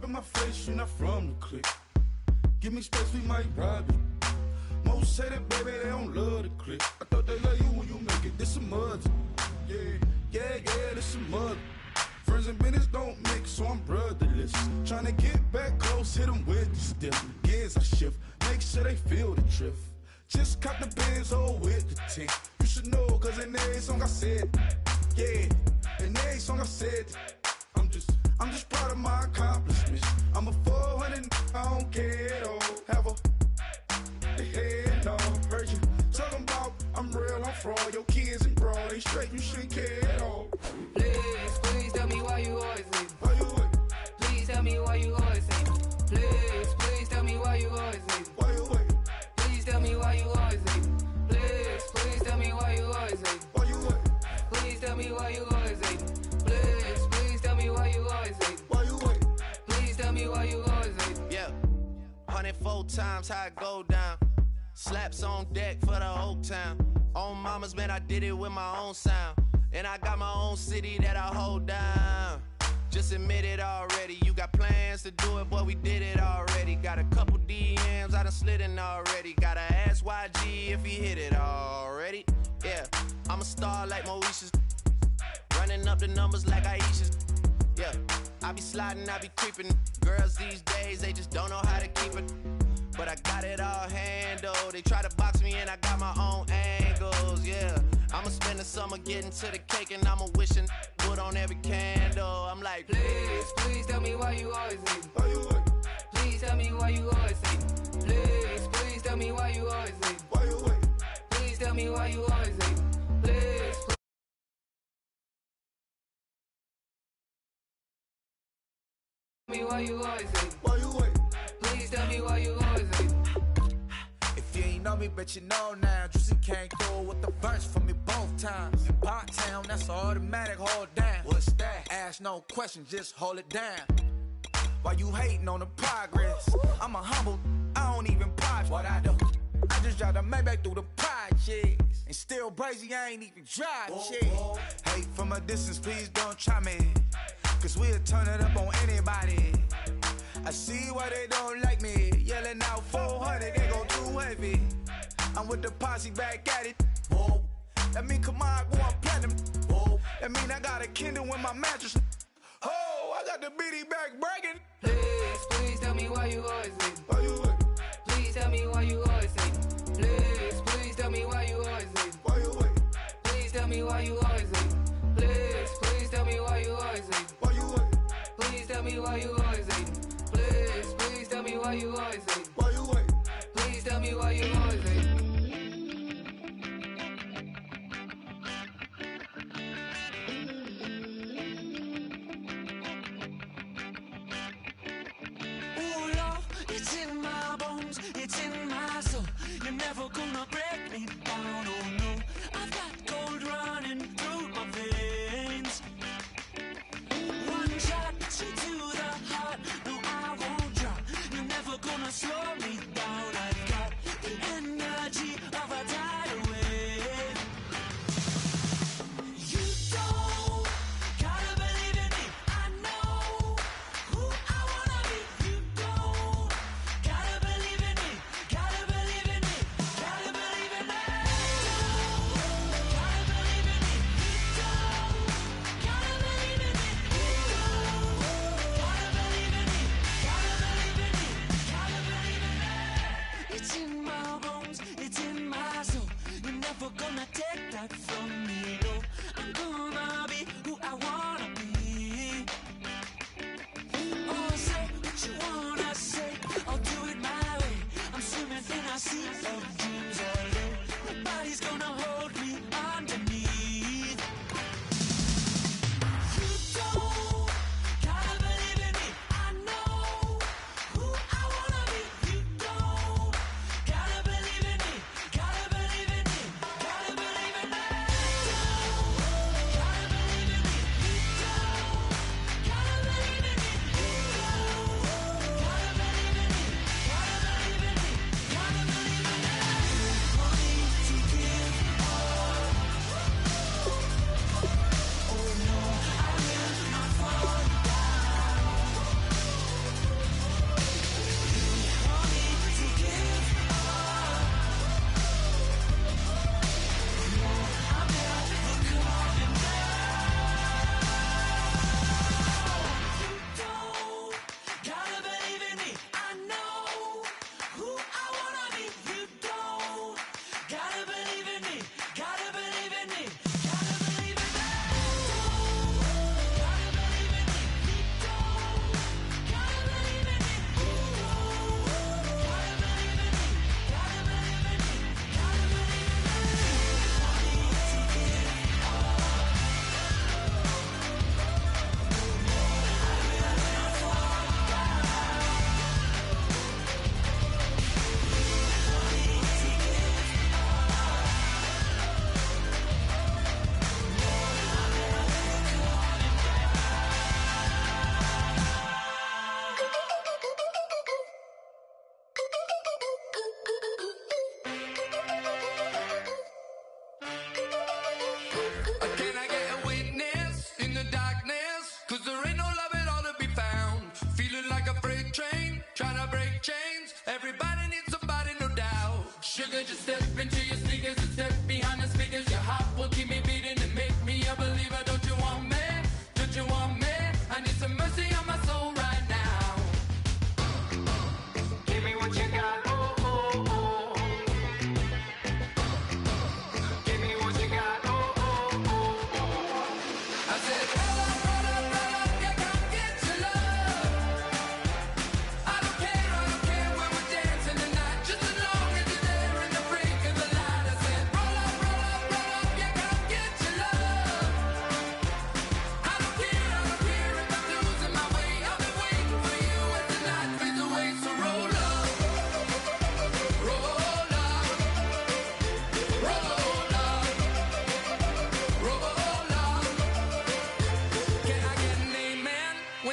in my face, you're not from the clique. Give me space, we might rob you. Most say that, baby, they don't love the clique. I thought they love you when you make it, this some mud. Yeah, this some mud. Friends and business don't mix, so I'm brotherless. Tryna get back close, hit them with the stiff. Gears I shift, make sure they feel the drift. Just cop the Benz, hold with the tint. You should know, cause in every song I said, yeah, in every song I said, I'm just proud of my accomplishments. I'm a 400, I don't care at all. Have a head on, heard you talking about I'm real, I'm fraud. Your kids and broad, they straight, you shouldn't care at all. Please tell me why you always leave. Why you wait? Please tell me why you always leave. Please tell me why you always leave. Why you wait? Please tell me why you always leave. Please tell me why you always leave. Why you wait? Please tell me why you always leave. Please tell me why you always leave. Why you wait? Please tell me why you always leave. Yeah, 104 times how it go down. Slaps on deck for the whole town. On mamas, man, I did it with my own sound. And I got my own city that I hold down. Just admit it already. You got plans to do it, boy, we did it already. Got a couple DMs, I done slid in already. Gotta ask YG if he hit it already. Yeah, I'm a star like Moesha's. Running up the numbers like Aisha's. Yeah, I be sliding, I be creeping. Girls these days, they just don't know how to keep it. But I got it all handled. They try to box me and I got my own angles, yeah. I'ma spend the summer getting to the cake and I'ma wishing wood on every candle. I'm like, please tell me why you always leave. Why you wait? Please tell me why you always leave. Please tell me why you always leave. Why you wait? Please tell me why you always leave. Please tell me why you always leave. Why you wait? Please tell me why you always leave. If you ain't know me, bet you know now. Juicy came through with the verse for me both times. In Pot Town, that's automatic, hold down. What's that? Ask no questions, just hold it down. Why you hating on the progress? I'm a humble, I don't even pop what I do. I just drive the Maybach through the projects. And still brazy, I ain't even drive shit. Hate from a distance, please don't try me. Cause we'll turn it up on anybody. I see why they don't like me. Yelling out 400, they go too heavy. I'm with the posse back at it. Whoa. That mean come on, go on platinum. Whoa. That mean I got a Kindle in my mattress. Oh, I got the BD back bragging. Please tell me why you always leave. Why you wait? Please tell me why you always leave. Please tell me why you always leave. Why you wait? Please tell me why you always leave. Please tell me why you always leave. Why you wait? Please tell me why you always leave. Please tell me why you always leave. Why you wait? Please tell me why you always leave. Oh Lord, it's in my bones, it's in my soul. You're never gonna break me down, oh no. I've got gold running through my veins. One shot straight to the heart. No, I won't drop. You're never gonna slow me down. I've got the energy of a tidal wave. You don't gotta believe in me. I know who I wanna be. You don't gotta believe in me. Gotta believe in me. Gotta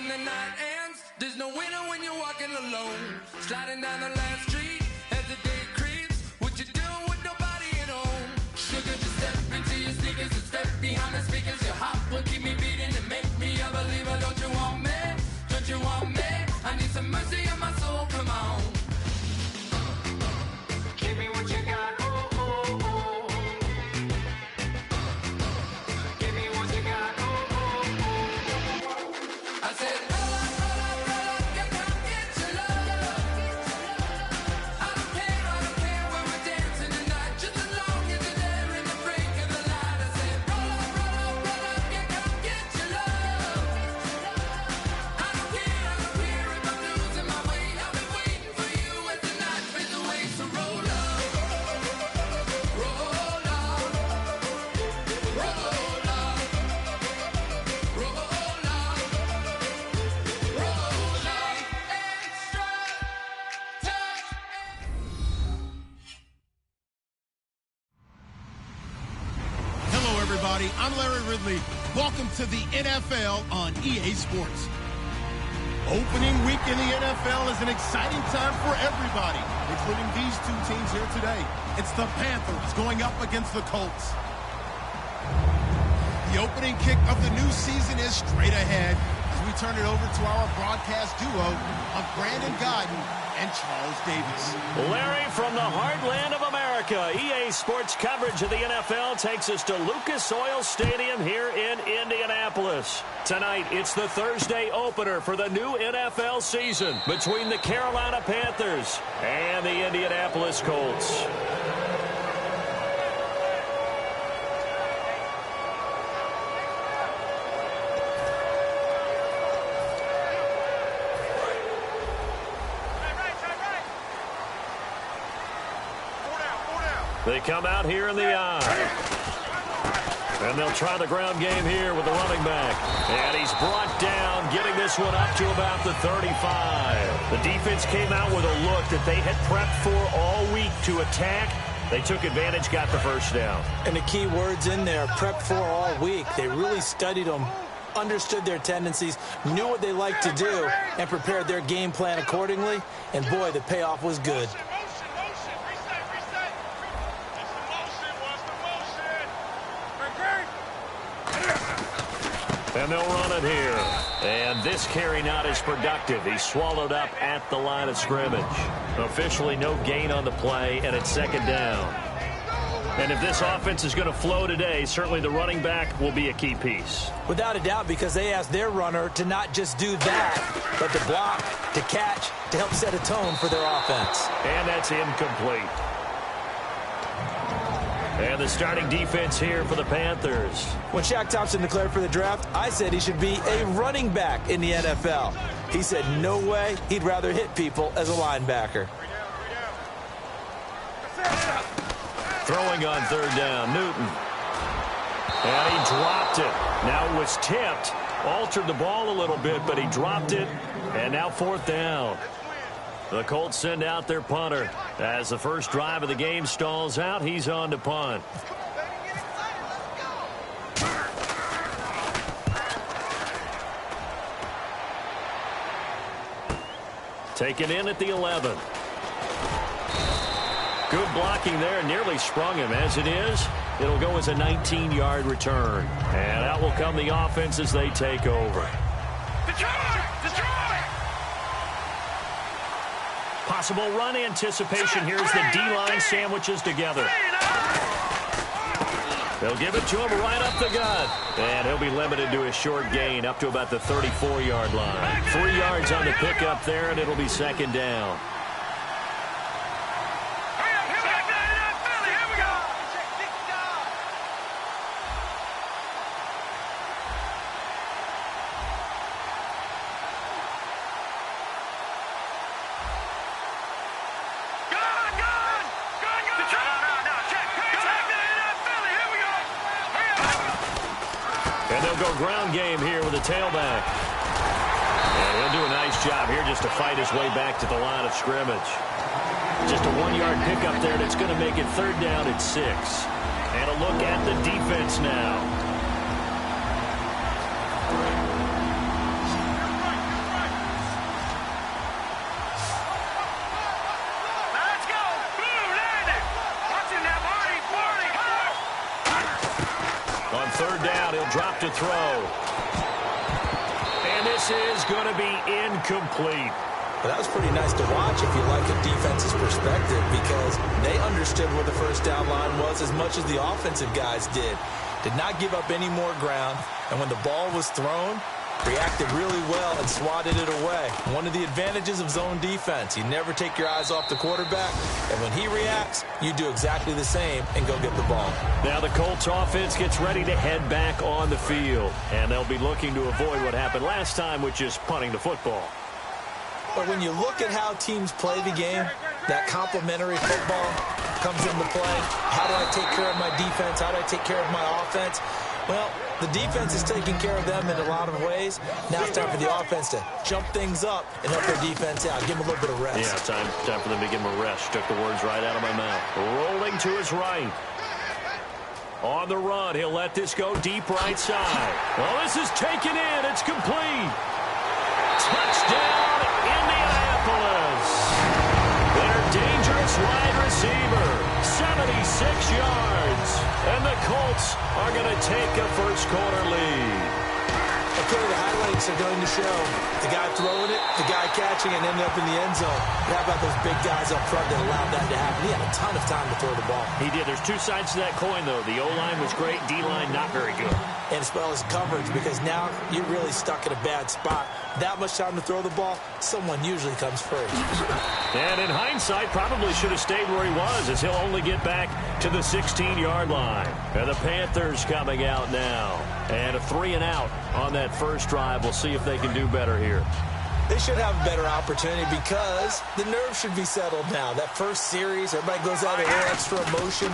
when the night ends. There's no winner when you're walking alone. Sliding down the last street as the day creeps. What you doing with nobody at home? Sugar, just step into your sneakers and step behind the speakers. Your heart will keep me beating and make me a believer. Don't you want me? Don't you want me? I need some mercy on my soul, come on. Give me what you got, oh, oh, oh. Give me what you got, oh, oh, oh. I said, roll up, yeah, come get your love. I don't care when we're dancing tonight, just as long as you're there in the break of the light. I said, roll up, yeah, come get your love. I don't care if I'm losing my way. I've been waiting for you as the night fades away. So roll up, roll up, roll up, roll up, roll up, extra touch. Hello, everybody. I'm Larry Ridley. Welcome to the NFL on EA Sports. Opening week in the NFL is an exciting time for everybody, including these two teams here today. It's the Panthers going up against the Colts. The opening kick of the new season is straight ahead as we turn it over to our broadcast duo of Brandon Godden and Charles Davis. Larry, from the heartland of America, EA Sports coverage of the NFL takes us to Lucas Oil Stadium here in Indianapolis. Tonight, it's the Thursday opener for the new NFL season between the Carolina Panthers and the Indianapolis Colts. They come out here in the eye. And they'll try the ground game here with the running back. And he's brought down, getting this one up to about the 35. The defense came out with a look that they had prepped for all week to attack. They took advantage, got the first down. And the key words in there, prepped for all week. They really studied them, understood their tendencies, knew what they liked to do, and prepared their game plan accordingly. And, boy, the payoff was good. And they'll run it here. And this carry not as productive. He's swallowed up at the line of scrimmage. Officially no gain on the play, and it's second down. And if this offense is going to flow today, certainly the running back will be a key piece. Without a doubt, because they asked their runner to not just do that, but to block, to catch, to help set a tone for their offense. And that's incomplete. And the starting defense here for the Panthers. When Shaq Thompson declared for the draft, I said he should be a running back in the NFL. He said no way, he'd rather hit people as a linebacker. Throwing on third down, Newton. And he dropped it. Now it was tipped, altered the ball a little bit, but he dropped it. And now fourth down. The Colts send out their punter. As the first drive of the game stalls out, he's on to punt. Taken in at the 11. Good blocking there, nearly sprung him. As it is, it'll go as a 19-yard return. And out will come the offense as they take over. Possible run anticipation. Here's the D-line sandwiches together. They'll give it to him right up the gut. And he'll be limited to a short gain up to about the 34-yard line. 3 yards on the pickup there, and it'll be second down. Ground game here with a tailback. And he'll do a nice job here just to fight his way back to the line of scrimmage. Just a 1-yard pickup there that's going to make it third down at 6. And a look at the defense now. drop to throw. And this is going to be incomplete. Well, that was pretty nice to watch if you like a defense's perspective, because they understood where the first down line was as much as the offensive guys did. Did not give up any more ground, and when the ball was thrown, reacted really well and swatted it away. One of the advantages of zone defense, you never take your eyes off the quarterback, and when he reacts, you do exactly the same and go get the ball. Now the Colts offense gets ready to head back on the field, and they'll be looking to avoid what happened last time, which is punting the football. But when you look at how teams play the game, that complementary football comes into play. How do I take care of my defense? How do I take care of my offense? Well, the defense is taking care of them in a lot of ways. Now it's time for the offense to jump things up and help their defense out. Give them a little bit of rest. Yeah, time for them to give him a rest. Took the words right out of my mouth. Rolling to his right. On the run, he'll let this go deep right side. Well, this is taken in. It's complete. Touchdown, Indianapolis. Their dangerous wide receiver, 76 yards. And the Colts are going to take a first-quarter lead. Okay, the highlights are going to show the guy throwing it, the guy catching it, and ended up in the end zone. How about those big guys up front that allowed that to happen? He had a ton of time to throw the ball. He did. There's two sides to that coin, though. The O-line was great. D-line not very good. And as well as coverage, because now you're really stuck in a bad spot. That much time to throw the ball, someone usually comes first. And in hindsight, probably should have stayed where he was, as he'll only get back to the 16-yard line. And the Panthers coming out now. And a 3-and-out on that first drive. We'll see if they can do better here. They should have a better opportunity because the nerves should be settled now. That first series, everybody goes out a little extra emotion.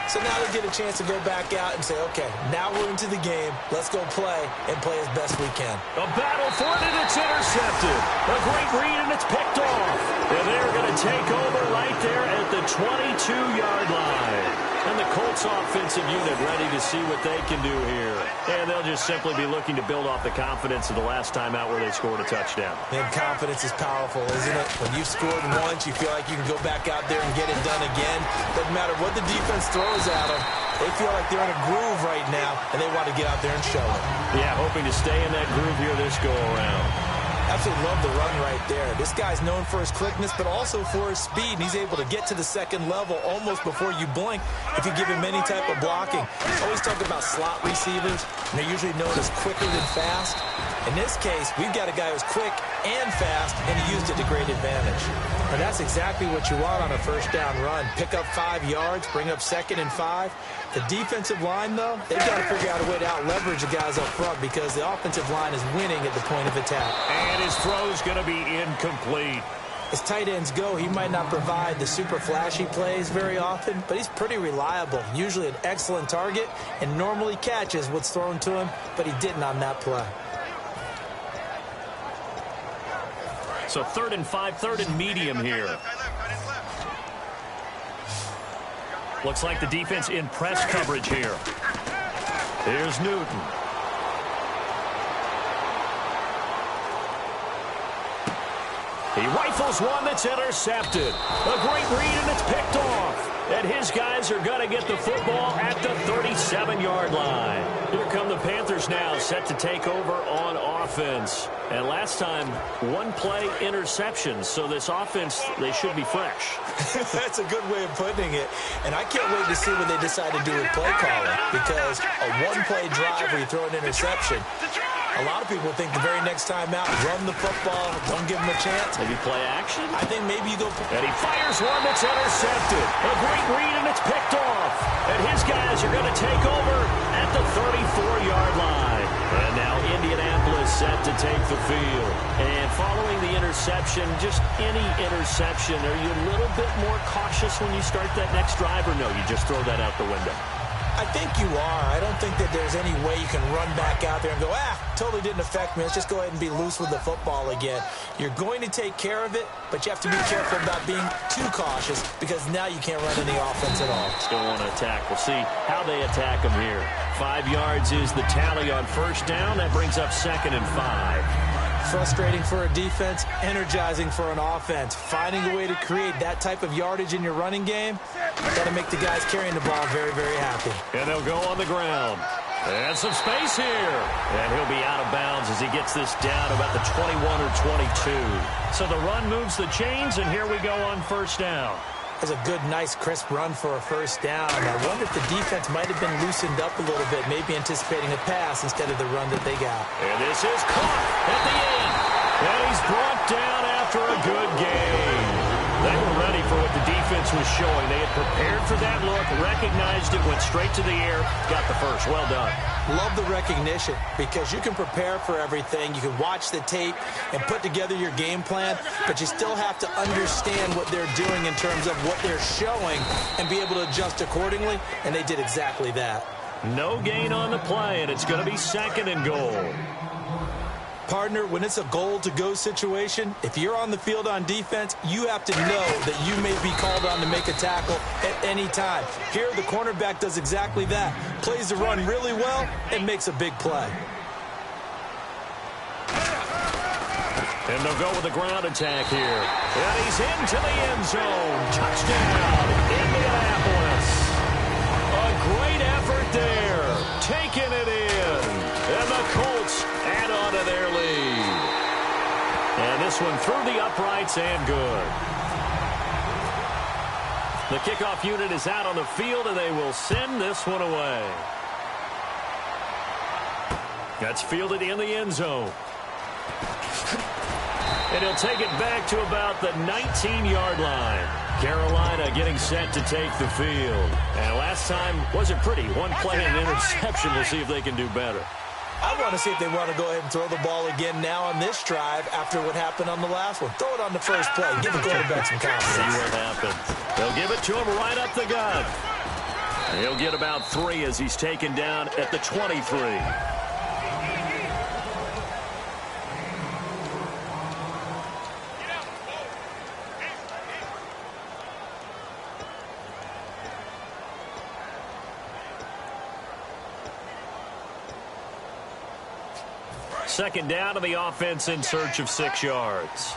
So now they get a chance to go back out and say, okay, now we're into the game. Let's go play and play as best we can. A battle for it, and it's intercepted. A great read, and it's picked off. And they're going to take over right there at the 22-yard line. And the Colts offensive unit ready to see what they can do here. And they'll just simply be looking to build off the confidence of the last time out where they scored a touchdown. And confidence is powerful, isn't it? When you've scored once, you feel like you can go back out there and get it done again. Doesn't matter what the defense throws at them. They feel like they're in a groove right now, and they want to get out there and show it. Yeah, hoping to stay in that groove here this go-around. Absolutely love the run right there. This guy's known for his quickness, but also for his speed. And he's able to get to the second level almost before you blink if you give him any type of blocking. Always talk about slot receivers, and they're usually known as quicker than fast. In this case, we've got a guy who's quick and fast, and he used it to great advantage. And that's exactly what you want on a first down run. Pick up 5 yards, bring up 2nd and 5. The defensive line, though, they've got to figure out a way to out-leverage the guys up front because the offensive line is winning at the point of attack. And his throw's going to be incomplete. As tight ends go, he might not provide the super flashy plays very often, but he's pretty reliable. Usually an excellent target and normally catches what's thrown to him, but he didn't on that play. So 3rd and 5, 3rd and medium here. Looks like the defense in press coverage here. Here's Newton. He rifles one that's intercepted. A great read, and it's picked off. And his guys are going to get the football at the 37-yard line. Here come the Panthers now, set to take over on offense. And last time, 1-play interceptions. So this offense, they should be fresh. That's a good way of putting it. And I can't wait to see what they decide to do with play calling. Because a 1-play drive where you throw an interception, a lot of people think the very next time out, run the football, don't give them a chance. Maybe play action? I think maybe you go... And he fires one that's intercepted. A great read, and it's picked off. And his guys are going to take over at the 34-yard line. And now Indianapolis set to take the field. And following the interception, just any interception, are you a little bit more cautious when you start that next drive, or no, you just throw that out the window? I think you are. I don't think that there's any way you can run back out there and go, totally didn't affect me. Let's just go ahead and be loose with the football again. You're going to take care of it, but you have to be careful about being too cautious because now you can't run any offense at all. Still want to attack. We'll see how they attack them here. 5 yards is the tally on first down. That brings up 2nd and 5. Frustrating for a defense, energizing for an offense. Finding a way to create that type of yardage in your running game, got to make the guys carrying the ball very, very happy. And they'll go on the ground. And some space here. And he'll be out of bounds as he gets this down about the 21 or 22. So the run moves the chains, and here we go on first down. That's a good, nice, crisp run for a first down. I wonder if the defense might have been loosened up a little bit, maybe anticipating a pass instead of the run that they got. And this is caught at the end. And he's brought down after a good game. They were ready for what the defense was showing. They had prepared for that look, recognized it, went straight to the air, got the first. Well done. Love the recognition because you can prepare for everything. You can watch the tape and put together your game plan, but you still have to understand what they're doing in terms of what they're showing and be able to adjust accordingly, and they did exactly that. No gain on the play, and it's going to be second and goal. Partner, when it's a goal-to-go situation, if you're on the field on defense, you have to know that you may be called on to make a tackle at any time. Here, the cornerback does exactly that. Plays the run really well and makes a big play. And they'll go with a ground attack here. And he's into the end zone. Touchdown, Indianapolis. A great effort there. Taking it in. And the Colts add on to their lead. And this one through the uprights and good. The kickoff unit is out on the field, and they will send this one away. That's fielded in the end zone. And he'll take it back to about the 19-yard line. Carolina getting set to take the field. And last time wasn't pretty. One play and an interception. We'll see if they can do better. I want to see if they want to go ahead and throw the ball again now on this drive after what happened on the last one. Throw it on the first play. Give the quarterback some confidence. See what happens. They'll give it to him right up the gut. He'll get about 3 as he's taken down at the 23. Second down to the offense in search of 6 yards.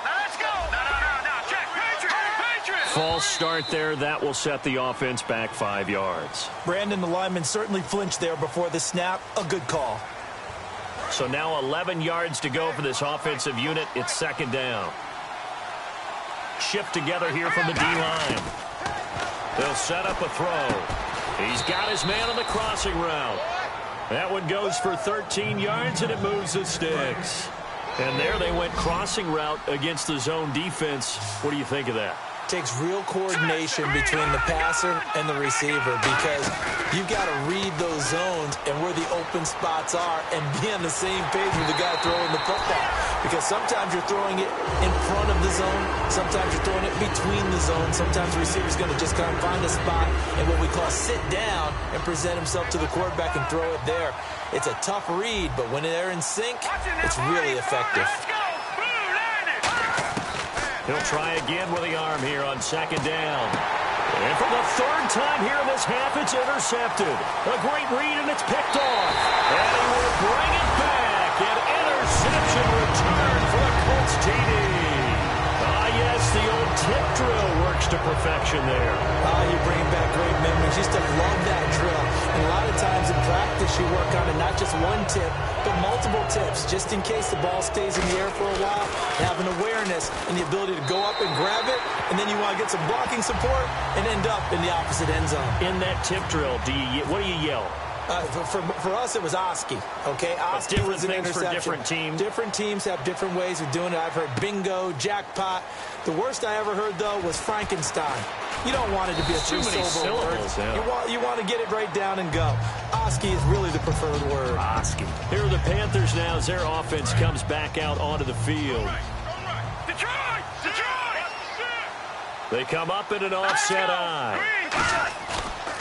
Let's go! No, check. Patriots! False start there. That will set the offense back 5 yards. Brandon, the lineman, certainly flinched there before the snap. A good call. So now 11 yards to go for this offensive unit. It's second down. Shift together here from the D-line. They'll set up a throw. He's got his man on the crossing route. That one goes for 13 yards, and it moves the sticks. And there they went crossing route against the zone defense. What do you think of that? Takes real coordination between the passer and the receiver because you've got to read those zones and where the open spots are and be on the same page with the guy throwing the football. Because sometimes you're throwing it in front of the zone. Sometimes you're throwing it between the zones. Sometimes the receiver's going to just kind of find a spot and what we call sit down and present himself to the quarterback and throw it there. It's a tough read, but when they're in sync, it's really effective. He'll try again with the arm here on second down. And for the third time here in this half, it's intercepted. A great read, and it's picked off. And he will bring it back. An interception return for the Colts TD. Ah, yes, the old tip drill works to perfection there. You bring back great memories. Used to love that drill. And a lot of times in practice, you work on it, not just one tip, but multiple tips, just in case the ball stays in the air for a while. Have an awareness and the ability to go up and grab it, and then you want to get some blocking support and end up in the opposite end zone. In that tip drill, what do you yell? For us, it was Oski. Okay, Oski was an interception. For different teams. Different teams have different ways of doing it. I've heard bingo, jackpot. The worst I ever heard, though, was Frankenstein. You don't want it to be a three-syllable word. Yeah. You want to get it right down and go. Oski is really the preferred word. Oski. Here are the Panthers now as their offense comes back out onto the field. Detroit! They come up in an offset eye.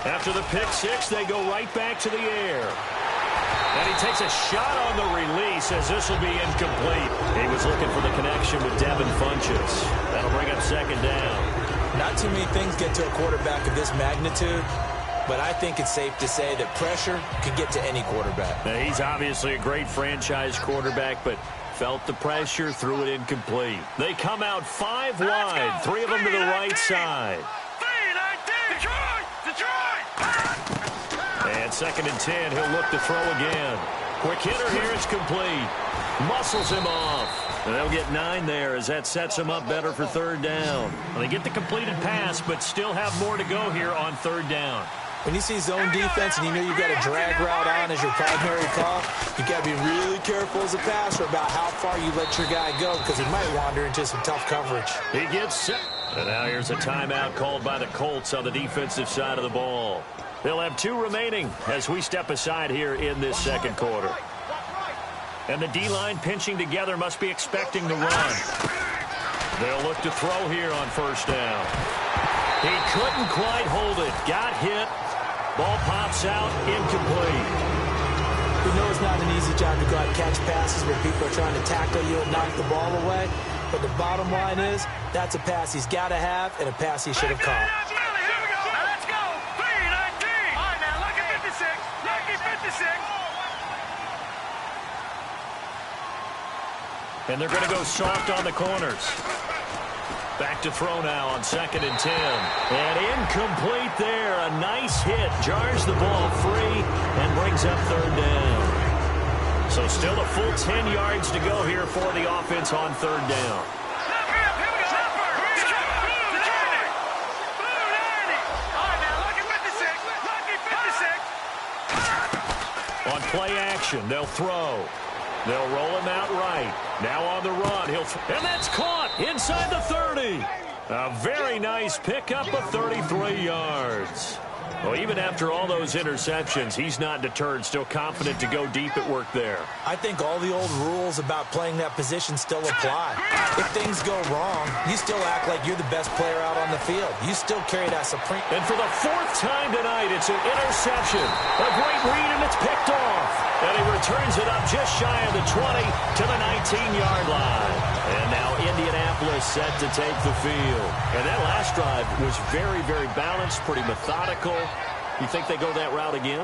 After the pick six, they go right back to the air. And he takes a shot on the release as this will be incomplete. He was looking for the connection with Devin Funchess. That'll bring up second down. Not too many things get to a quarterback of this magnitude, but I think it's safe to say that pressure can get to any quarterback. Now, he's obviously a great franchise quarterback, but felt the pressure, threw it incomplete. They come out 5 wide, 3 of them to the right side. Detroit! 2nd and 10, he'll look to throw again. Quick hitter here is complete. Muscles him off. And they'll get 9 there as that sets him up better for 3rd down. Well, they get the completed pass, but still have more to go here on 3rd down. When you see zone defense and you know you've got a drag route on as your primary call, you've got to be really careful as a passer about how far you let your guy go because he might wander into some tough coverage. He gets set. And now here's a timeout called by the Colts on the defensive side of the ball. They'll have 2 remaining as we step aside here in this 2nd quarter. And the D-line pinching together must be expecting the run. They'll look to throw here on 1st down. He couldn't quite hold it. Got hit. Ball pops out, incomplete. We know it's not an easy job to go out and catch passes where people are trying to tackle you and knock the ball away. But the bottom line is, that's a pass he's got to have and a pass he should have caught. Let's go. 3-19. All right, now, lucky 56. Lucky 56. And they're going to go soft on the corners. Back to throw now on 2nd and 10. And incomplete there. A nice hit. Jars the ball free and brings up 3rd down. So still a full 10 yards to go here for the offense on 3rd down. On play action, they'll throw. They'll roll him out right. Now on the run. And that's caught inside the 30. A very nice pickup of 33 yards. Well, even after all those interceptions, he's not deterred, still confident to go deep at work there. I think all the old rules about playing that position still apply. If things go wrong, you still act like you're the best player out on the field. You still carry that supreme. And for the 4th time tonight, it's an interception. A great read, and it's picked off. And he returns it up just shy of the 20 to the 19-yard line. And now Indianapolis set to take the field. And that last drive was very, very balanced, pretty methodical. You think they go that route again?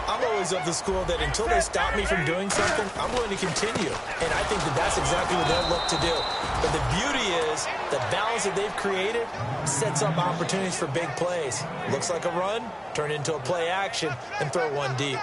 I'm always of the school that until they stop me from doing something, I'm going to continue. And I think that that's exactly what they'll look to do. But the beauty is the balance that they've created sets up opportunities for big plays. Looks like a run, turn into a play action, and throw one deep.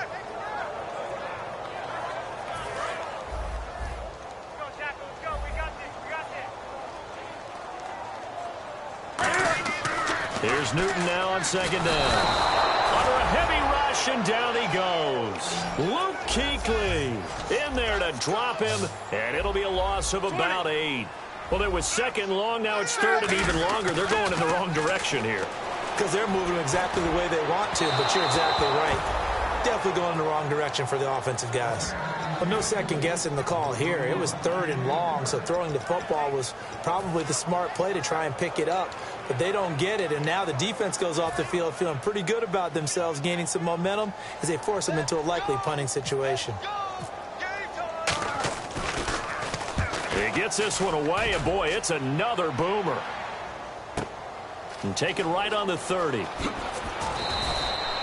Here's Newton now on 2nd down. Under a heavy rush, and down he goes. Luke Kuechly in there to drop him, and it'll be a loss of about 8. Well, it was 2nd long. Now it's 3rd and even longer. They're going in the wrong direction here. Because they're moving exactly the way they want to, but you're exactly right. Definitely going in the wrong direction for the offensive guys. But no second guessing the call here. It was 3rd and long, so throwing the football was probably the smart play to try and pick it up. But they don't get it, and now the defense goes off the field feeling pretty good about themselves, gaining some momentum as they force them into a likely punting situation. He gets this one away, and boy, it's another boomer. And taken right on the 30.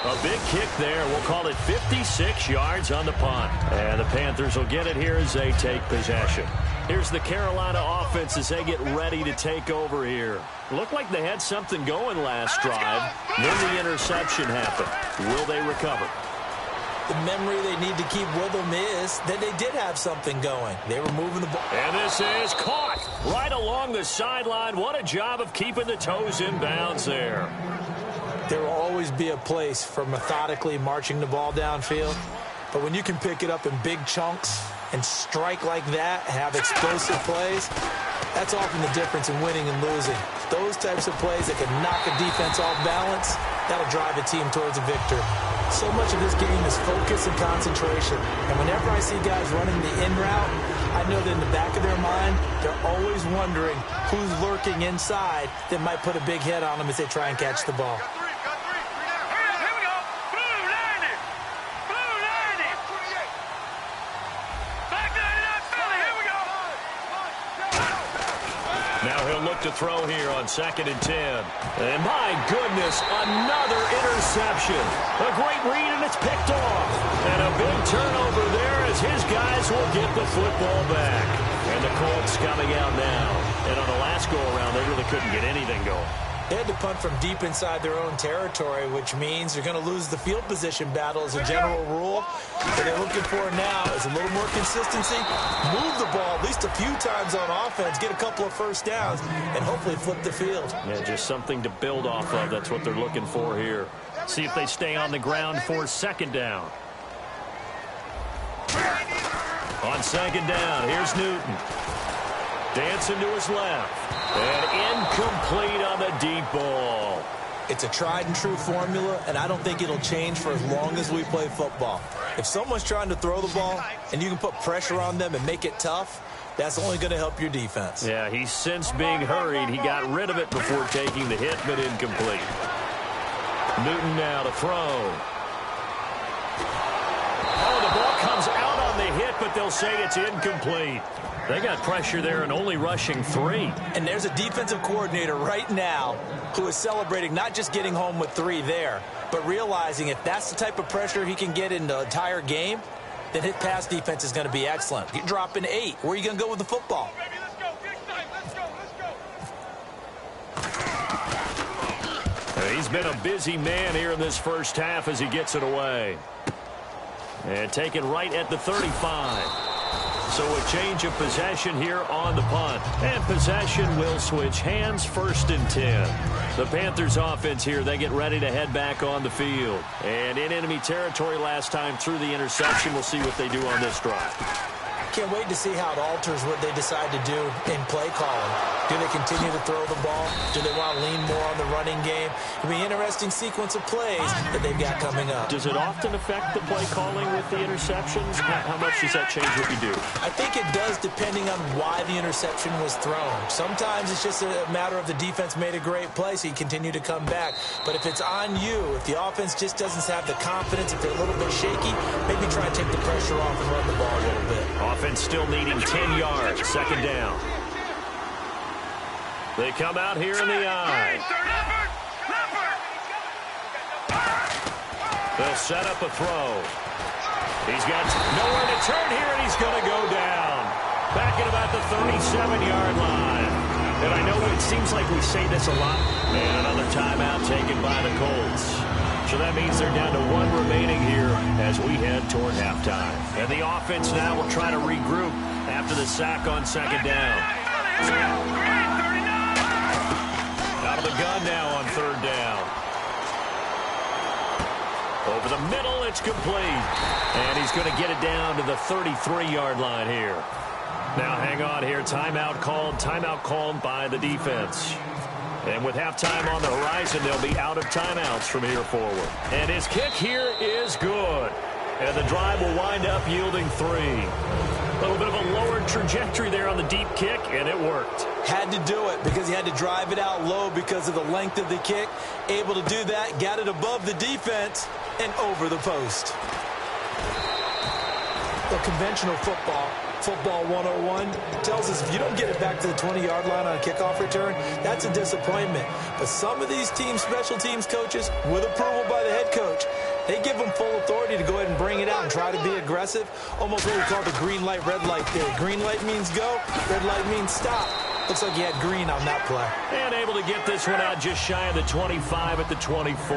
A big kick there. We'll call it 56 yards on the punt. And the Panthers will get it here as they take possession. Here's the Carolina offense as they get ready to take over here. Looked like they had something going last drive. Then the interception happened. Will they recover? The memory they need to keep with them is that they did have something going. They were moving the ball. And this is caught right along the sideline. What a job of keeping the toes in bounds there. There will always be a place for methodically marching the ball downfield. But when you can pick it up in big chunks and strike like that, have explosive plays, that's often the difference in winning and losing. Those types of plays that can knock a defense off balance, that'll drive a team towards a victory. So much of this game is focus and concentration. And whenever I see guys running the in route, I know that in the back of their mind, they're always wondering who's lurking inside that might put a big hit on them as they try and catch the ball. To throw here on 2nd and 10. And my goodness, another interception. A great read, and it's picked off. And a big turnover there as his guys will get the football back. And the Colts coming out now. And on the last go-around, they really couldn't get anything going. They had to punt from deep inside their own territory, which means they're going to lose the field position battle as a general rule. What they're looking for now is a little more consistency, move the ball at least a few times on offense, get a couple of first downs, and hopefully flip the field. Yeah, just something to build off of. That's what they're looking for here. See if they stay on the ground for second down. On second down, here's Newton. Dancing to his left. And incomplete on the deep ball. It's a tried-and-true formula, and I don't think it'll change for as long as we play football. If someone's trying to throw the ball and you can put pressure on them and make it tough, that's only going to help your defense. Yeah, he's since being hurried. He got rid of it before taking the hit, but incomplete. Newton now to throw. Oh, the ball comes out on the hit, but they'll say it's incomplete. They got pressure there and only rushing 3. And there's a defensive coordinator right now who is celebrating not just getting home with 3 there, but realizing if that's the type of pressure he can get in the entire game, then his pass defense is going to be excellent. You're dropping 8. Where are you going to go with the football? He's been a busy man here in this first half as he gets it away. And taken right at the 35. So a change of possession here on the punt. And possession will switch hands, 1st and 10. The Panthers offense here, they get ready to head back on the field. And in enemy territory last time through the interception. We'll see what they do on this drive. Can't wait to see how it alters what they decide to do in play calling. Do they continue to throw the ball? Do they want to lean more on the running game? It'll be an interesting sequence of plays that they've got coming up. Does it often affect the play calling with the interceptions? How much does that change what you do? I think it does depending on why the interception was thrown. Sometimes it's just a matter of the defense made a great play, so you continue to come back. But if it's on you, if the offense just doesn't have the confidence, if they're a little bit shaky, maybe try and take the pressure off and run the ball a little bit. Offense still needing 10 yards. Second down. They come out here in the eye. They'll set up a throw. He's got nowhere to turn here, and he's going to go down. Back at about the 37-yard line. And I know it seems like we say this a lot. And another timeout taken by the Colts. So that means they're down to 1 remaining here as we head toward halftime. And the offense now will try to regroup after the sack on second down. Out of the gun now on third down. Over the middle, it's complete. And he's going to get it down to the 33-yard line here. Now hang on here. Timeout called by the defense. And with halftime on the horizon, they'll be out of timeouts from here forward. And his kick here is good. And the drive will wind up yielding 3. A little bit of a lower trajectory there on the deep kick, and it worked. Had to do it because he had to drive it out low because of the length of the kick. Able to do that, got it above the defense, and over the post. The conventional Football 101 tells us if you don't get it back to the 20-yard line on a kickoff return, that's a disappointment. But some of these special teams coaches, with approval by the head coach, they give them full authority to go ahead and bring it out and try to be aggressive. Almost what we call the green light, red light theory. Green light means go, red light means stop. Looks like he had green on that play. And able to get this one out just shy of the 25 at the 24.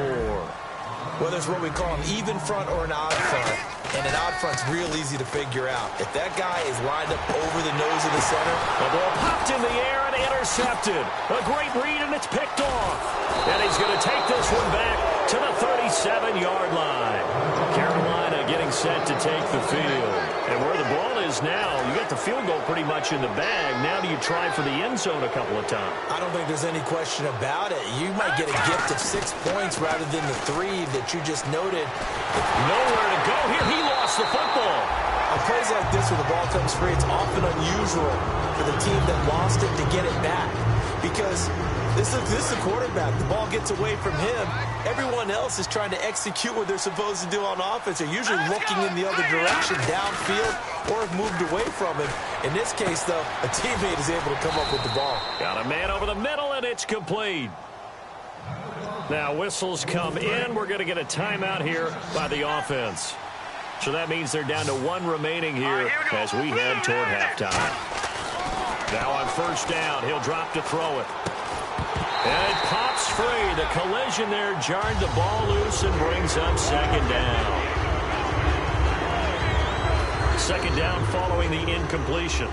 Whether it's what we call an even front or an odd front. And an odd front's real easy to figure out. If that guy is lined up over the nose of the center. The ball popped in the air and intercepted. A great read, and it's picked off. And he's going to take this one back to the 37-yard line. Carolina getting set to take the field. And where the ball is now, you got the field goal pretty much in the bag. Now do you try for the end zone a couple of times? I don't think there's any question about it. You might get a gift of 6 points rather than the 3 that you just noted. Nowhere to go here. He lost the football. On plays like this where the ball comes free, it's often unusual for the team that lost it to get it back. Because this is the quarterback. The ball gets away from him. Everyone else is trying to execute what they're supposed to do on offense. They're usually looking in the other direction, downfield, or have moved away from him. In this case, though, a teammate is able to come up with the ball. Got a man over the middle, and it's complete. Now whistles come in. We're going to get a timeout here by the offense. So that means they're down to 1 remaining here as we head toward halftime. Now on first down, he'll drop to throw it. And it pops breaks free. The collision there jarred the ball loose and brings up second down. Second down following the incompletion.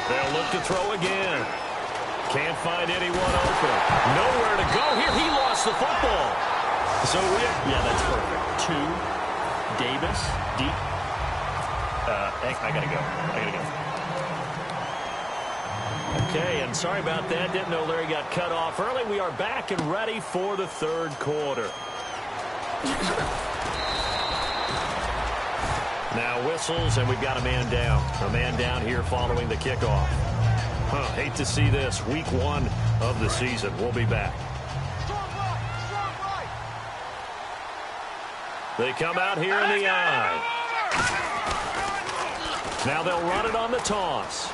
They'll look to throw again. Can't find anyone open. Nowhere to go here. He lost the football. So, yeah, that's perfect. 2, Davis, deep. I got to go. Okay, and sorry about that. Didn't know Larry got cut off early. We are back and ready for the third quarter. Now whistles, and we've got a man down. A man down here following the kickoff. Hate to see this. Week 1 of the season. We'll be back. They come out here in the eye. Now they'll run it on the toss.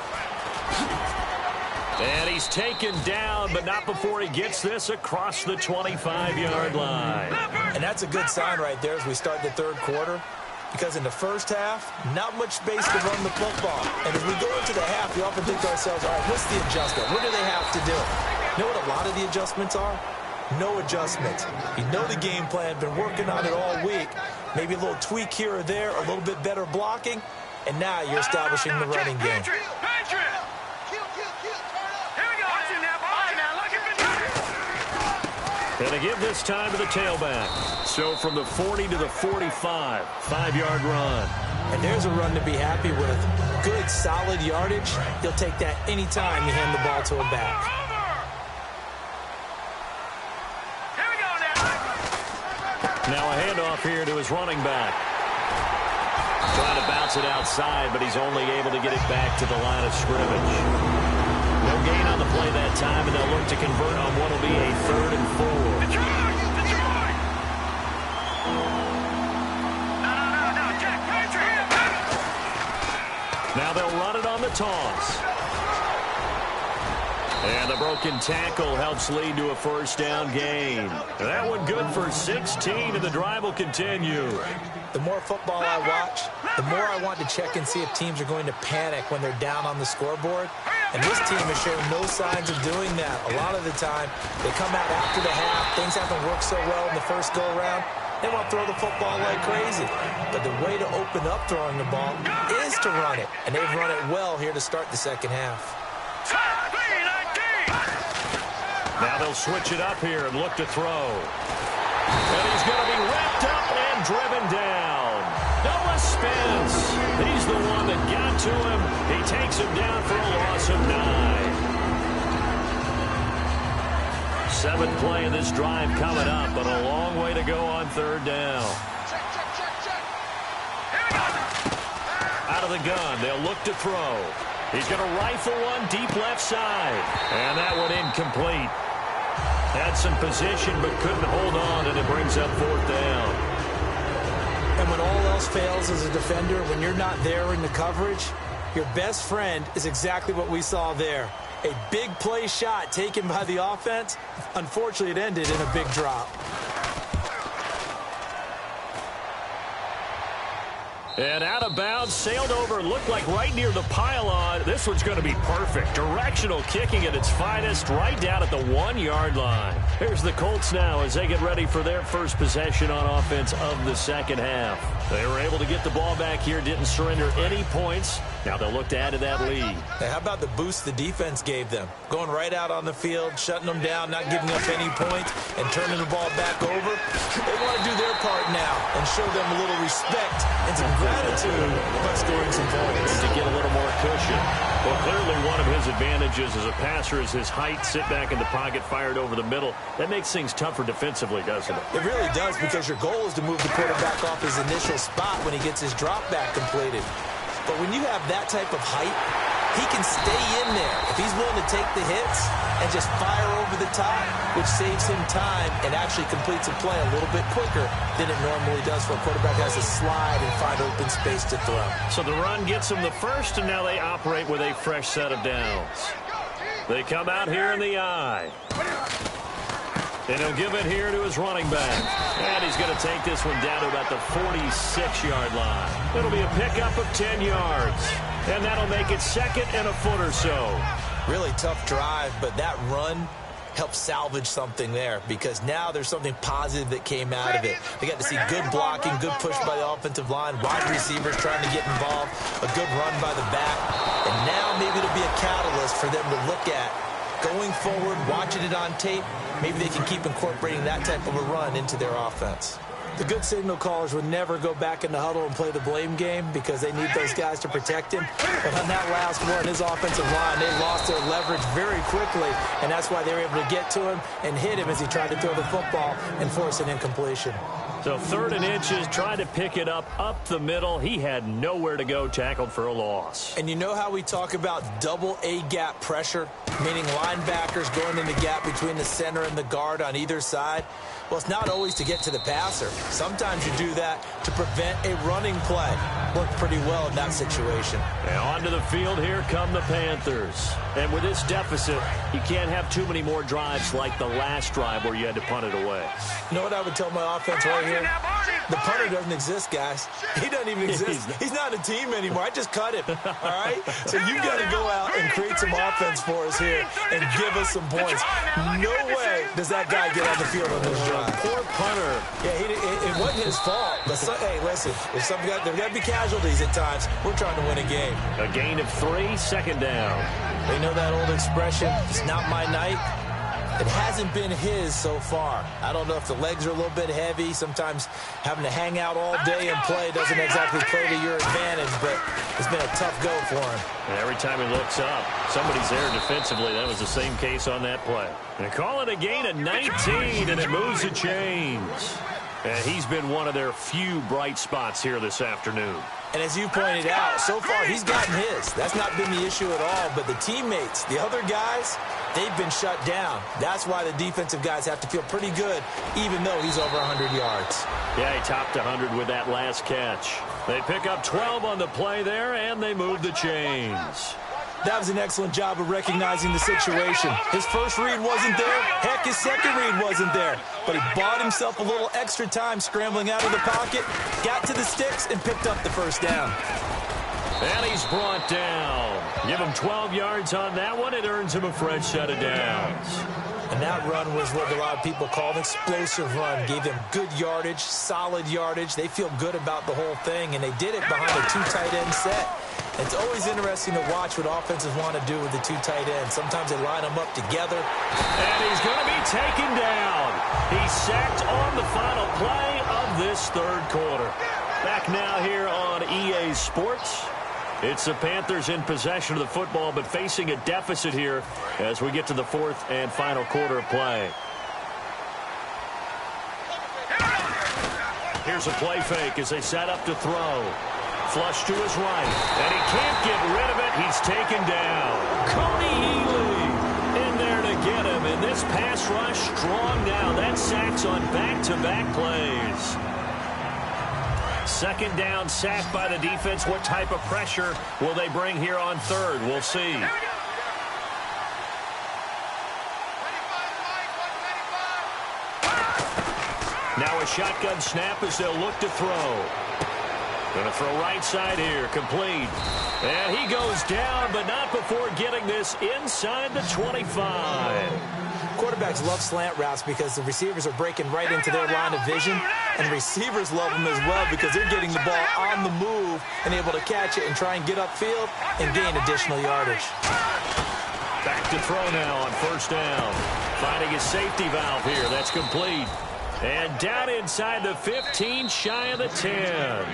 And he's taken down, but not before he gets this across the 25-yard line. And that's a good sign right there as we start the third quarter. Because in the first half, not much space to run the football. And as we go into the half, we often think to ourselves, all right, what's the adjustment? What do they have to do? You know what a lot of the adjustments are? No adjustments. You know the game plan, been working on it all week. Maybe a little tweak here or there, a little bit better blocking, and now you're establishing the running game. And they give this time to the tailback. So from the 40 to the 45, 5-yard run. And there's a run to be happy with. Good, solid yardage. He'll take that anytime you hand the ball to him back. Now a handoff here to his running back. Trying to bounce it outside, but he's only able to get it back to the line of scrimmage. No gain on the play that time, and they'll look to convert on what will be a 3rd and 4. Now they'll run it on the toss. And the broken tackle helps lead to a first down gain. That one good for 16, and the drive will continue. The more football I watch, the more I want to check and see if teams are going to panic when they're down on the scoreboard. And this team has shown no signs of doing that. A lot of the time, they come out after the half. Things haven't worked so well in the first go-around. They want to throw the football like crazy. But the way to open up throwing the ball is to run it. And they've run it well here to start the second half. Now they'll switch it up here and look to throw. And he's going to be wrapped up and driven down. Noah Spence. He's the one that got to him. He takes him down for a loss of 9. 7th play of this drive coming up, but a long way to go on 3rd down. Out of the gun, they'll look to throw. He's going to rifle one deep left side. And that one incomplete. Had some position but couldn't hold on, and it brings up 4th down. And when all else fails as a defender, when you're not there in the coverage, your best friend is exactly what we saw there. A big play shot taken by the offense. Unfortunately, it ended in a big drop. And out of bounds, sailed over, looked like right near the pylon. This one's going to be perfect. Directional kicking at its finest, right down at the 1-yard line. Here's the Colts now as they get ready for their first possession on offense of the second half. They were able to get the ball back here, didn't surrender any points. Now they'll look to add to that lead. Hey, how about the boost the defense gave them? Going right out on the field, shutting them down, not giving up any points, and turning the ball back over. They want to do their part now and show them a little respect and some gratitude by scoring some points. To get a little more cushion. Well, clearly one of his advantages as a passer is his height, sit back in the pocket, fired over the middle. That makes things tougher defensively, doesn't it? It really does, because your goal is to move the quarterback off his initial spot when he gets his drop back completed. But when you have that type of height, he can stay in there if he's willing to take the hits and just fire over the top, which saves him time and actually completes a play a little bit quicker than it normally does for a quarterback who has to slide and find open space to throw. So the run gets him the first, and now they operate with a fresh set of downs. They come out here in the eye. And he'll give it here to his running back. And he's going to take this one down to about the 46-yard line. It'll be a pickup of 10 yards. And that'll make it second and a foot or so. Really tough drive, but that run helped salvage something there because now there's something positive that came out of it. They got to see good blocking, good push by the offensive line, wide receivers trying to get involved, a good run by the back. And now maybe it'll be a catalyst for them to look at going forward, watching it on tape. Maybe they can keep incorporating that type of a run into their offense. The good signal callers would never go back in the huddle and play the blame game because they need those guys to protect him. But on that last one, his offensive line, they lost their leverage very quickly, and that's why they were able to get to him and hit him as he tried to throw the football and force an incompletion. So 3rd and inches, trying to pick it up the middle. He had nowhere to go, tackled for a loss. And you know how we talk about double A-gap pressure, meaning linebackers going in the gap between the center and the guard on either side? Well, it's not always to get to the passer. Sometimes you do that to prevent a running play. Worked pretty well in that situation. And onto the field, here come the Panthers. And with this deficit, you can't have too many more drives like the last drive where you had to punt it away. You know what I would tell my offense right here? The punter doesn't exist, guys. He doesn't even exist. He's not a team anymore. I just cut him, all right? So you got to go out and create some offense for us here and give us some points. No way does that guy get on the field on this drive. Poor punter. Yeah, it wasn't his fault. But hey, listen, there's got to be casualties at times. We're trying to win a game. A gain of 3, second down. They know that old expression, it's not my night. It hasn't been his so far. I don't know if the legs are a little bit heavy. Sometimes having to hang out all day and play doesn't exactly play to your advantage, but it's been a tough go for him. And every time he looks up, somebody's there defensively. That was the same case on that play. And call it a gain of 19, and it moves the chains. And he's been one of their few bright spots here this afternoon. And as you pointed out, so far he's gotten his. That's not been the issue at all. But the teammates, the other guys, they've been shut down. That's why the defensive guys have to feel pretty good, even though he's over 100 yards. Yeah, he topped 100 with that last catch. They pick up 12 on the play there, and they move the chains. That was an excellent job of recognizing the situation. His first read wasn't there. Heck, his second read wasn't there. But he bought himself a little extra time scrambling out of the pocket, got to the sticks, and picked up the first down. And he's brought down. Give him 12 yards on that one. It earns him a fresh set of downs. And that run was what a lot of people call an explosive run. Gave them good yardage, solid yardage. They feel good about the whole thing, and they did it behind a 2 tight end set. It's always interesting to watch what offenses want to do with the 2 tight ends. Sometimes they line them up together. And he's going to be taken down. He's sacked on the final play of this third quarter. Back now here on EA Sports. It's the Panthers in possession of the football, but facing a deficit here as we get to the 4th and final quarter of play. Here's a play fake as they set up to throw. Flush to his right, and he can't get rid of it. He's taken down. Cody Healy in there to get him, and this pass rush strong now. That sacks on back-to-back plays. Second down, sack by the defense. What type of pressure will they bring here on third? We'll see. Now a shotgun snap as they'll look to throw. Going to throw right side here, complete. And he goes down, but not before getting this inside the 25. Quarterbacks love slant routes because the receivers are breaking right into their line of vision, and receivers love them as well because they're getting the ball on the move and able to catch it and try and get upfield and gain additional yardage. Back to throw now on first down. Finding his safety valve here. That's complete. And down inside the 15, shy of the 10.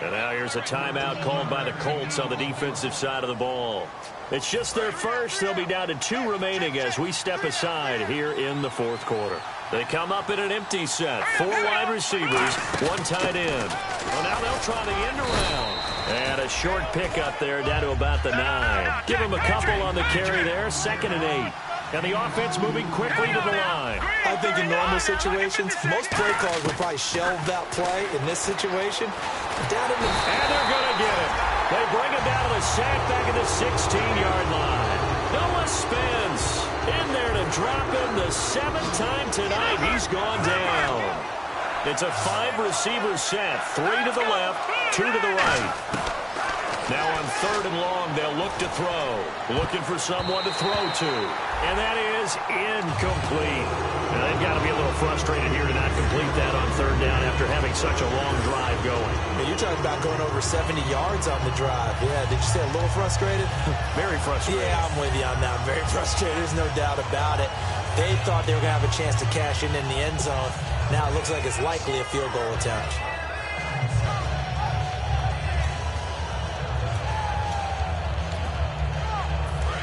And now here's a timeout called by the Colts on the defensive side of the ball. It's just their first. They'll be down to 2 remaining as we step aside here in the 4th quarter. They come up in an empty set. 4 wide receivers, 1 tight end. Well, now they'll try the end around. And a short pickup there down to about the 9. Give them a couple on the carry there. 2nd and 8. And the offense moving quickly to the line. I think in normal situations, most play callers would probably shelve that play. In this situation, down in the... And they're going to get it. They bring him down to the sack back at the 16-yard line. Noah Spence In there to drop him the 7th time tonight. He's gone down. It's a 5-receiver set. 3 to the left, 2 to the right. Now on 3rd and long, they'll look to throw. Looking for someone to throw to. And that is incomplete. Now, they've got to be a little frustrated here to not complete that on 3rd down after having such a long drive going. Yeah, you're talking about going over 70 yards on the drive. Yeah, did you say a little frustrated? Very frustrated. Yeah, I'm with you on that. Very frustrated. There's no doubt about it. They thought they were going to have a chance to cash in the end zone. Now it looks like it's likely a field goal attempt.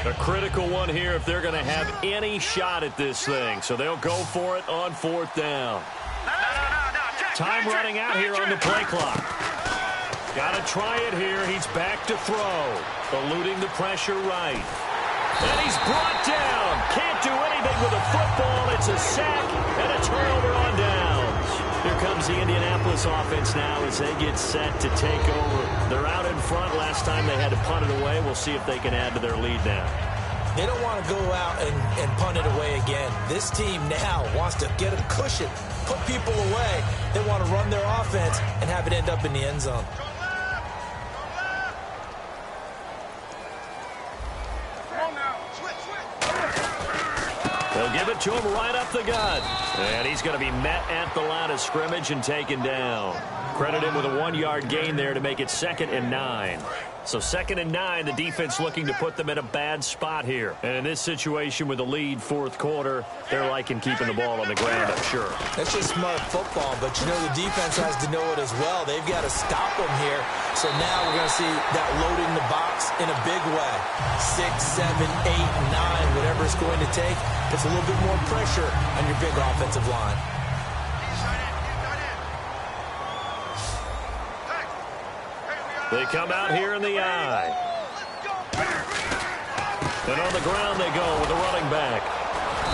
A critical one here if they're going to have any shot at this thing. So they'll go for it on 4th down. Time running out here on the play clock. Got to try it here. He's back to throw. Eluding the pressure right. And he's brought down. Can't do anything with the football. It's a sack and a turnover on downs. Here comes the Indianapolis offense now as they get set to take over. They're out in front. Last time they had to punt it away. We'll see if they can add to their lead now. They don't want to go out and punt it away again. This team now wants to get a cushion, put people away. They want to run their offense and have it end up in the end zone. They'll give it to him right up the gut. And he's going to be met at the line of scrimmage and taken down. Credit him with a 1-yard gain there to make it 2nd and 9. So 2nd and 9, the defense looking to put them in a bad spot here. And in this situation with the lead 4th quarter, they're liking keeping the ball on the ground, I'm sure. That's just smart football, but you know the defense has to know it as well. They've got to stop them here. So now we're going to see that loading the box in a big way. 6, 7, 8, 9, whatever it's going to take. Puts a little bit more pressure on your big offensive line. They come out here in the eye. And on the ground they go with the running back.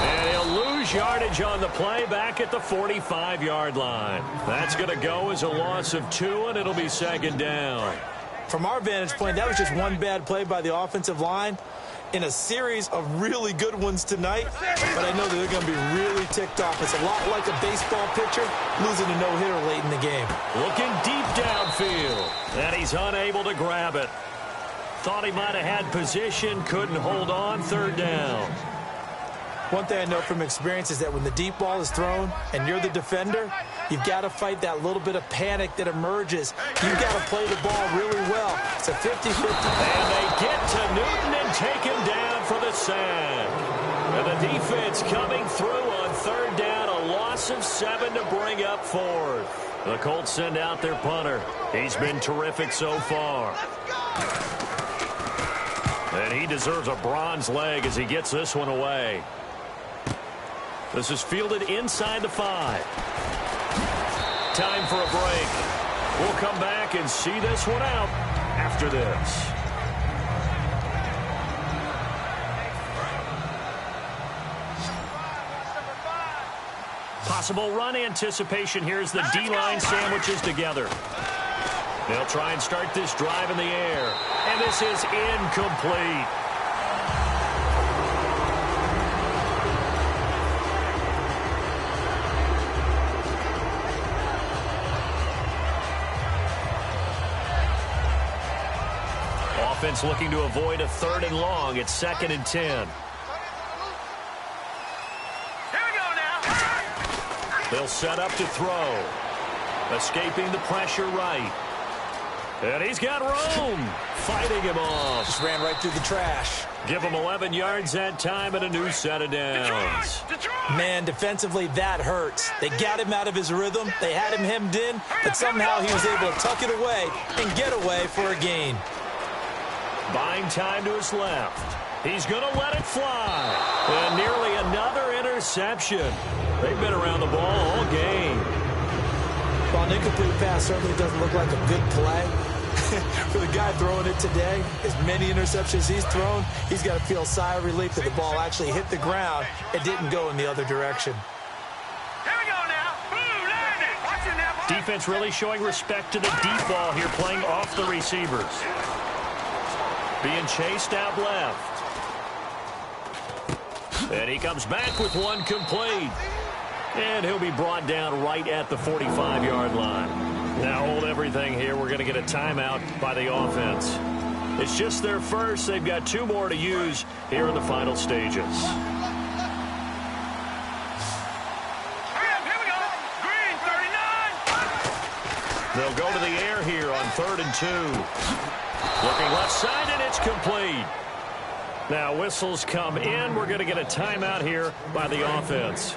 And he'll lose yardage on the play back at the 45-yard line. That's going to go as a loss of 2, and it'll be 2nd down. From our vantage point, that was just one bad play by the offensive line in a series of really good ones tonight. But I know that they're going to be really ticked off. It's a lot like a baseball pitcher losing a no-hitter late in the game. Looking deep downfield. And he's unable to grab it. Thought he might have had position, couldn't hold on. 3rd down. One thing I know from experience is that when the deep ball is thrown and you're the defender, you've got to fight that little bit of panic that emerges. You've got to play the ball really well. It's a 50-50. And they get to Newton and take him down for the sack. And the defense coming through on 3rd down, a loss of 7 to bring up 4th. The Colts send out their punter. He's been terrific so far. And he deserves a bronze leg as he gets this one away. This is fielded inside the 5. Time for a break. We'll come back and see this one out after this. Possible run anticipation here as the D-line sandwiches together. They'll try and start this drive in the air. And this is incomplete. Offense looking to avoid a 3rd and long. It's 2nd and 10. They'll set up to throw. Escaping the pressure right. And he's got room. Fighting him off. Just ran right through the trash. Give him 11 yards that time and a new set of downs. Man, defensively, that hurts. They got him out of his rhythm. They had him hemmed in, but somehow he was able to tuck it away and get away for a gain. Buying time to his left. He's going to let it fly. And nearly another interception. They've been around the ball all game. While an incomplete pass certainly doesn't look like a good play, for the guy throwing it today, as many interceptions he's thrown, he's got to feel a sigh of relief that the ball actually hit the ground and didn't go in the other direction. Here we go now. Boom, landed. Watch it now. Defense really showing respect to the deep ball here, playing off the receivers. Being chased out left. And he comes back with one complete. And he'll be brought down right at the 45-yard line. Now hold everything here. We're going to get a timeout by the offense. It's just their first. They've got 2 more to use here in the final stages. They'll go to the air here on 3rd and 2. Looking left side, and it's complete. Now whistles come in. We're going to get a timeout here by the offense.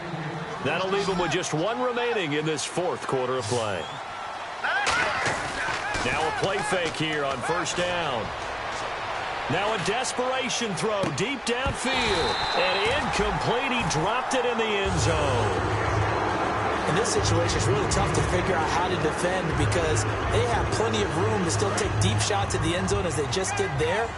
That'll leave them with just 1 remaining in this 4th quarter of play. Now a play fake here on 1st down. Now a desperation throw deep downfield. And incomplete. He dropped it in the end zone. In this situation, it's really tough to figure out how to defend because they have plenty of room to still take deep shots at the end zone as they just did there.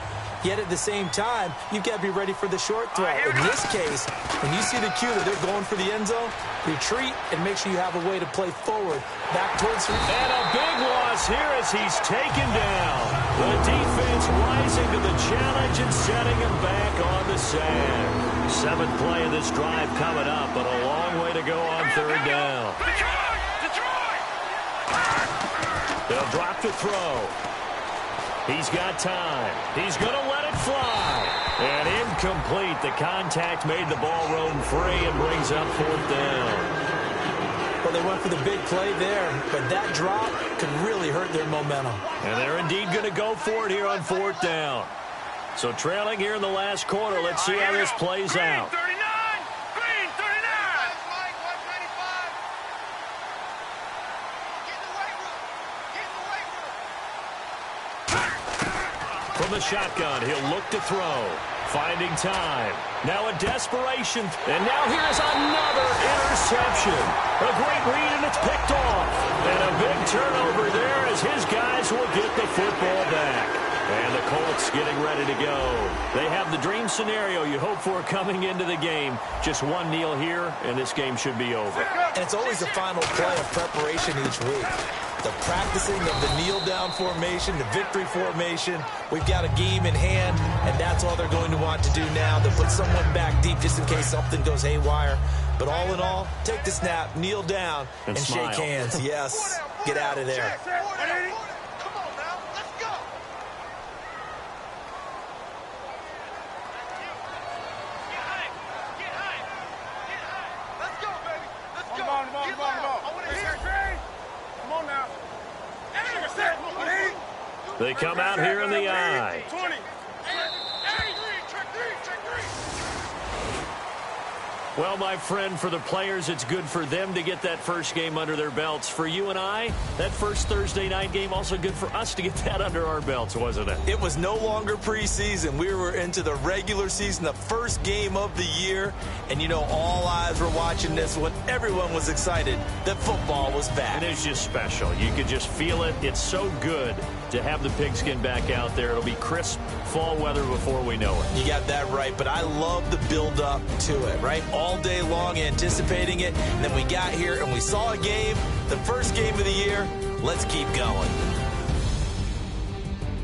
Yet at the same time, you've got to be ready for the short throw. In this case, when you see the cue that they're going for the end zone, retreat and make sure you have a way to play forward. Back towards... And a big loss here as he's taken down. The defense rising to the challenge and setting him back on the sand. 7th play of this drive coming up, but a long way to go on 3rd down. They'll drop the throw. He's got time. He's going to let it fly. And incomplete. The contact made the ball roam free and brings up 4th down. Well, they went for the big play there, but that drop could really hurt their momentum. And they're indeed going to go for it here on 4th down. So trailing here in the last quarter. Let's see how this plays out. From the shotgun, he'll look to throw. Finding time. Now a desperation. And now here's another interception. A great read, and it's picked off. And a big turnover there as his guys will get the football back. And the Colts getting ready to go. They have the dream scenario you hope for coming into the game. Just 1 kneel here, and this game should be over. And it's always the final play of preparation each week. The practicing of the kneel-down formation, the victory formation. We've got a game in hand, and that's all they're going to want to do now. They'll put someone back deep just in case something goes haywire. But all in all, take the snap, kneel down, and shake hands. Yes, get out of there. They come out here in the eye. Well, my friend, for the players, it's good for them to get that first game under their belts. For you and I, that first Thursday night game, also good for us to get that under our belts, wasn't it? It was no longer preseason. We were into the regular season, the first game of the year. And, you know, all eyes were watching this when everyone was excited that football was back. And it's just special. You could just feel it. It's so good to have the pigskin back out there. It'll be crisp fall weather before we know it. You got that right, but I love the build-up to it, right? All day long anticipating it, and then we got here and we saw a game, the first game of the year. Let's keep going.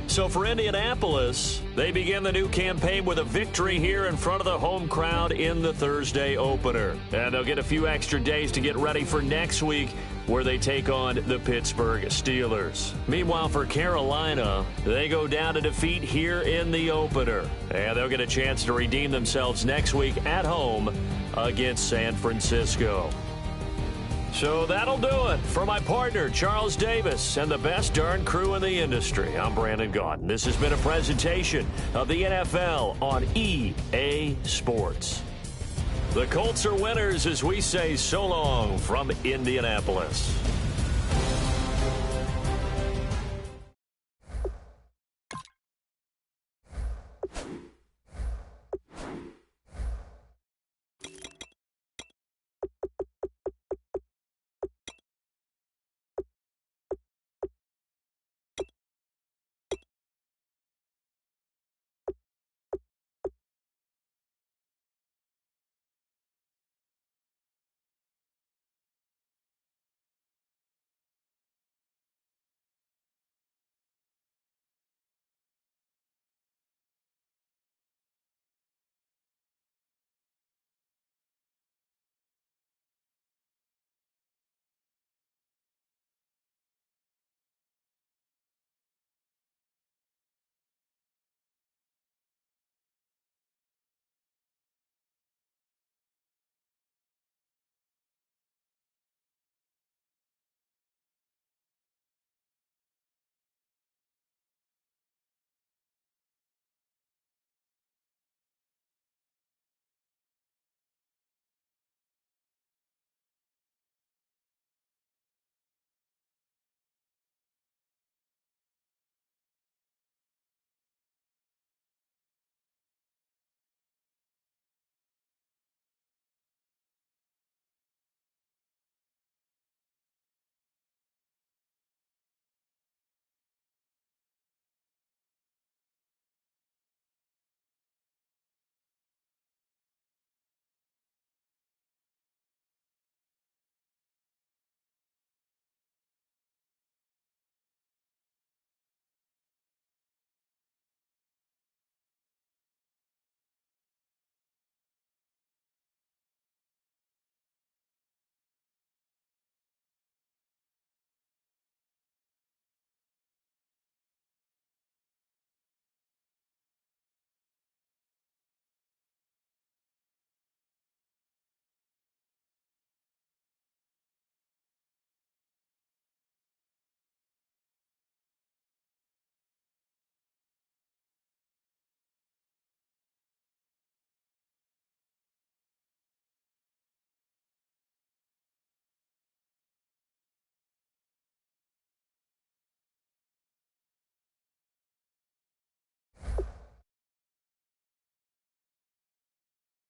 So for Indianapolis, they begin the new campaign with a victory here in front of the home crowd in the Thursday opener. And they'll get a few extra days to get ready for next week, where they take on the Pittsburgh Steelers. Meanwhile, for Carolina, they go down to defeat here in the opener. And they'll get a chance to redeem themselves next week at home against San Francisco. So that'll do it. For my partner, Charles Davis, and the best darn crew in the industry, I'm Brandon Gaudin. This has been a presentation of the NFL on EA Sports. The Colts are winners as we say so long from Indianapolis.